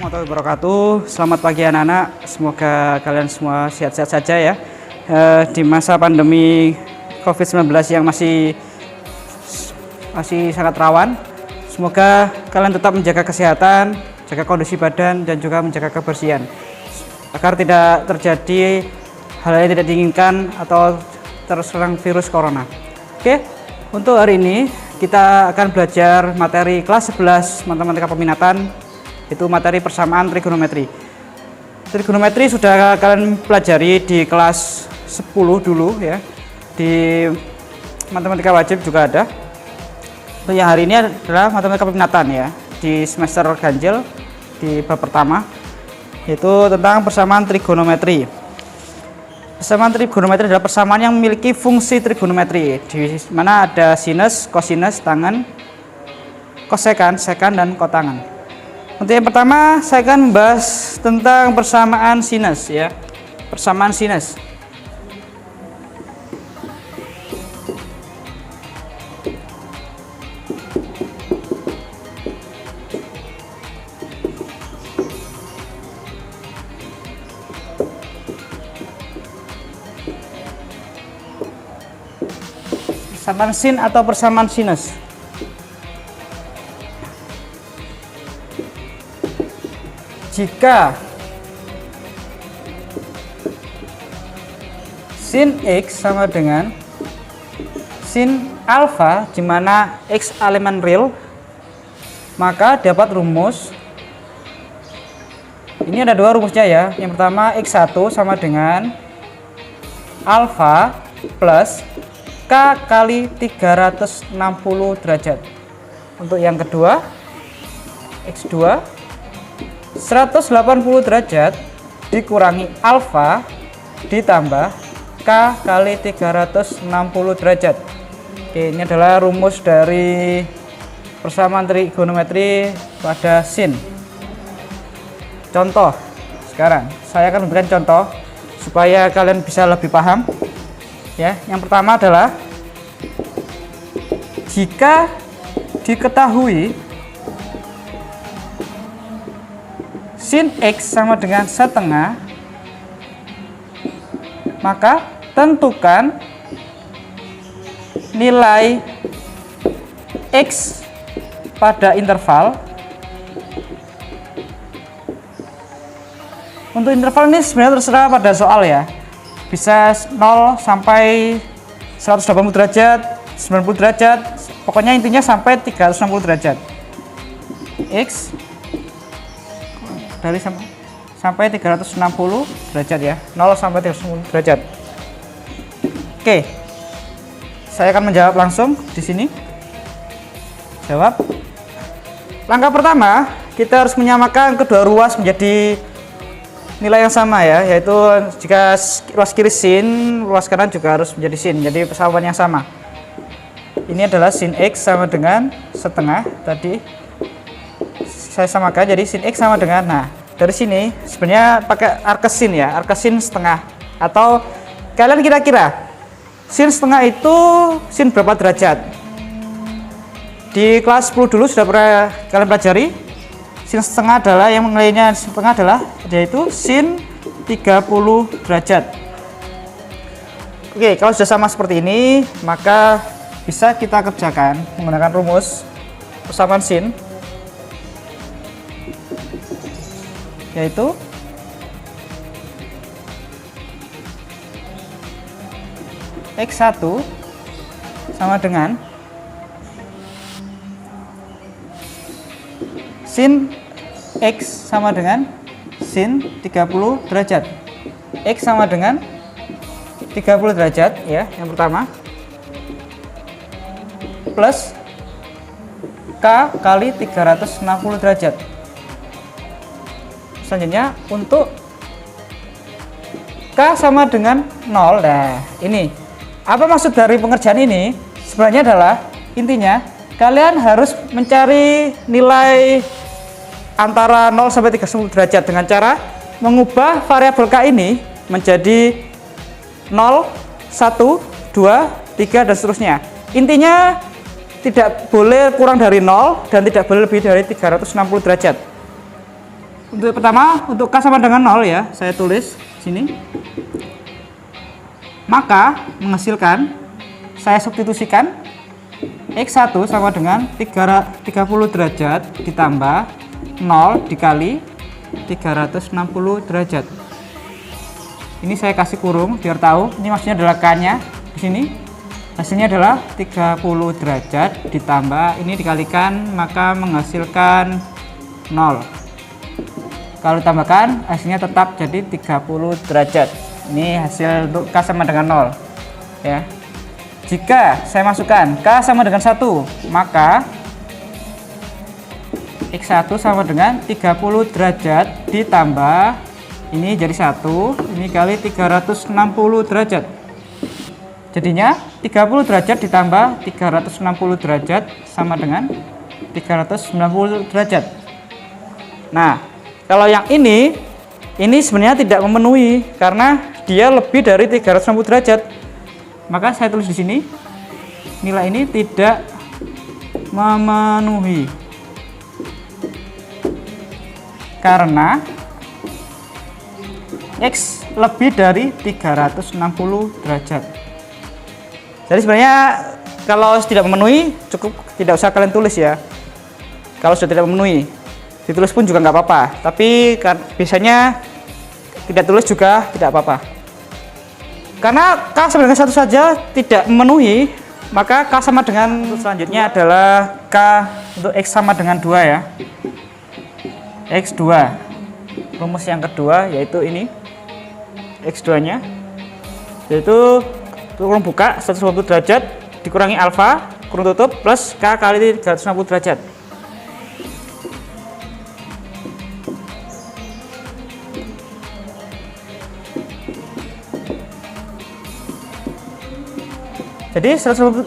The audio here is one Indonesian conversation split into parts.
warahmatullahi wabarakatuh. Selamat pagi anak-anak. Semoga kalian semua sehat-sehat saja ya. Di masa pandemi COVID-19 yang masih sangat rawan. Semoga kalian tetap menjaga kesehatan, jaga kondisi badan dan juga menjaga kebersihan agar tidak terjadi hal yang tidak diinginkan atau terserang virus corona. Oke, untuk hari ini kita akan belajar materi kelas 11 matematika peminatan, itu materi persamaan trigonometri. Trigonometri sudah kalian pelajari di kelas 10 dulu ya, di matematika wajib juga ada. Untuk yang hari ini adalah matematika peminatan ya, di semester ganjil di bab pertama, yaitu tentang persamaan trigonometri. Persamaan trigonometri adalah persamaan yang memiliki fungsi trigonometri, di mana ada sinus, kosinus, tangen, kosekan, sekan, dan kotangen. Untuk yang pertama, saya akan membahas tentang persamaan sinus ya. Persamaan sinus. Persamaan sin atau persamaan sinus. Jika sin X sama dengan sin alfa, di mana X elemen real, maka dapat rumus. Ini ada dua rumusnya ya. Yang pertama X1 sama dengan alfa plus K kali 360 derajat. Untuk yang kedua X2 180 derajat dikurangi alfa ditambah K kali 360 derajat. Oke, ini adalah rumus dari persamaan trigonometri pada sin. Contoh, sekarang saya akan memberikan contoh supaya kalian bisa lebih paham ya. Yang pertama adalah jika diketahui sin X sama dengan setengah, maka tentukan nilai X pada interval. Untuk interval ini sebenarnya terserah pada soal ya, bisa 0 sampai 180 derajat, 90 derajat, pokoknya intinya sampai 360 derajat. X dari sampai 360 derajat ya, 0 sampai 360 derajat. Oke, saya akan menjawab langsung di sini. Jawab. Langkah pertama, kita harus menyamakan kedua ruas menjadi nilai yang sama ya, yaitu jika ruas kiri sin, ruas kanan juga harus menjadi sin, jadi persamaan yang sama. Ini adalah sin X sama dengan setengah, tadi saya samakan jadi sin X sama dengan, nah dari sini sebenarnya pakai arkesin ya, arkesin setengah, atau kalian kira-kira sin setengah itu sin berapa derajat? Di kelas 10 dulu sudah pernah kalian pelajari. Sin setengah adalah, yang nilainya setengah adalah yaitu sin 30 derajat. Oke, kalau sudah sama seperti ini, maka bisa kita kerjakan menggunakan rumus persamaan sin, yaitu X1 sama dengan sin X sama dengan sin 30 derajat. X sama dengan 30 derajat ya, yang pertama, plus K kali 360 derajat. Selanjutnya untuk K sama dengan 0. Nah, ini apa maksud dari pengerjaan ini? Sebenarnya adalah intinya kalian harus mencari nilai antara 0 sampai 360 derajat dengan cara mengubah variabel K ini menjadi 0, 1, 2, 3 dan seterusnya. Intinya tidak boleh kurang dari 0 dan tidak boleh lebih dari 360 derajat. Untuk pertama, untuk K sama dengan 0 ya, saya tulis sini. Maka menghasilkan, saya substitusikan X1 sama dengan 30 derajat ditambah 0 dikali 360 derajat. Ini saya kasih kurung biar tahu, ini maksudnya adalah K-nya di sini. Hasilnya adalah 30 derajat ditambah ini dikalikan, maka menghasilkan 0. Kalau ditambahkan hasilnya tetap jadi 30 derajat. Ini hasil untuk K sama dengan 0 ya. Jika saya masukkan K sama dengan 1, maka X1 sama dengan 30 derajat ditambah ini jadi 1, ini kali 360 derajat. Jadinya 30 derajat ditambah 360 derajat sama dengan 390 derajat. Nah, kalau yang ini sebenarnya tidak memenuhi karena dia lebih dari 360 derajat. Maka saya tulis di sini nilai ini tidak memenuhi karena X lebih dari 360 derajat. Jadi sebenarnya kalau tidak memenuhi cukup tidak usah kalian tulis ya. Kalau sudah tidak memenuhi ditulis pun juga nggak apa-apa, tapi biasanya tidak tulis juga tidak apa-apa. Karena K sama dengan 1 saja tidak memenuhi, maka K sama dengan selanjutnya adalah K untuk X sama dengan 2 ya. X2. Rumus yang kedua yaitu ini. X2-nya yaitu kurung buka 120 derajat dikurangi alfa kurung tutup plus K kali 360 derajat. Jadi 180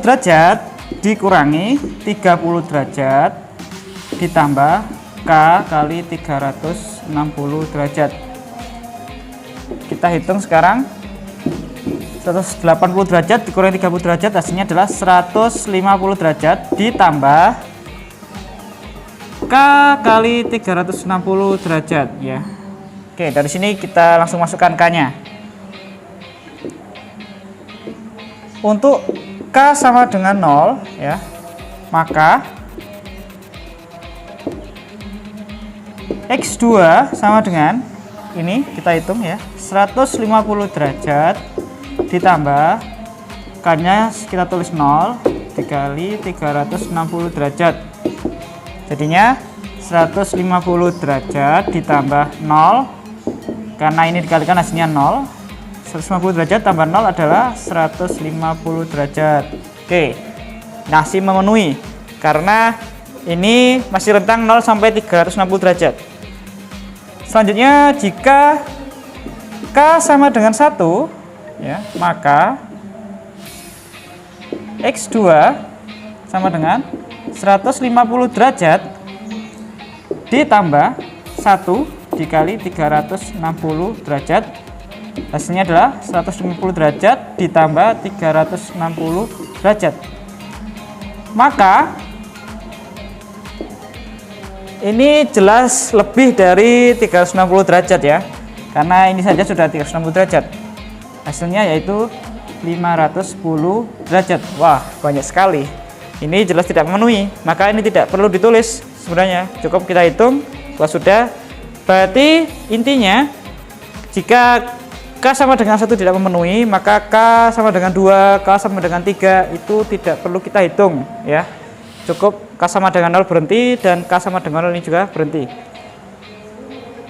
derajat dikurangi 30 derajat ditambah K kali 360 derajat. Kita hitung sekarang. 180 derajat dikurangi 30 derajat hasilnya adalah 150 derajat ditambah K kali 360 derajat ya. Oke, dari sini kita langsung masukkan K-nya. Untuk K sama dengan 0 ya, maka X2 sama dengan ini kita hitung ya, 150 derajat ditambah K-nya kita tulis 0 dikali 360 derajat. Jadinya 150 derajat ditambah 0 karena ini dikalikan hasilnya 0. 150 derajat tambah 0 adalah 150 derajat. Oke, masih memenuhi karena ini masih rentang 0 sampai 360 derajat. Selanjutnya jika K sama dengan 1 ya, maka X2 sama dengan 150 derajat ditambah 1 dikali 360 derajat. Hasilnya adalah 150 derajat ditambah 360 derajat. Maka ini jelas lebih dari 360 derajat ya. Karena ini saja sudah 360 derajat. Hasilnya yaitu 510 derajat. Wah, banyak sekali. Ini jelas tidak memenuhi, maka ini tidak perlu ditulis sebenarnya. Cukup kita hitung kalau sudah. Berarti intinya jika K sama dengan 1 tidak memenuhi, maka K sama dengan 2, K sama dengan 3 itu tidak perlu kita hitung ya. Cukup K sama dengan 0 berhenti dan K sama dengan 0 ini juga berhenti.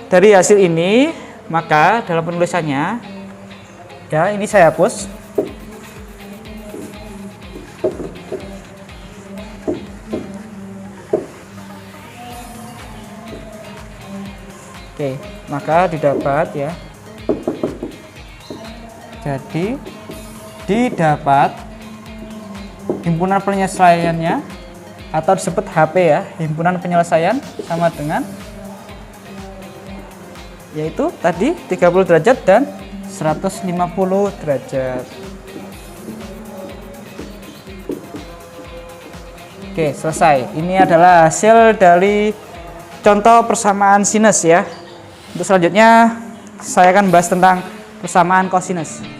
Dari hasil ini, maka dalam penulisannya ya ini saya hapus. Oke, maka didapat ya. Jadi didapat himpunan penyelesaiannya atau disebut HP ya, himpunan penyelesaian sama dengan yaitu tadi 30 derajat dan 150 derajat. Oke, selesai. Ini adalah hasil dari contoh persamaan sinus ya. Untuk selanjutnya saya akan bahas tentang persamaan kosinus.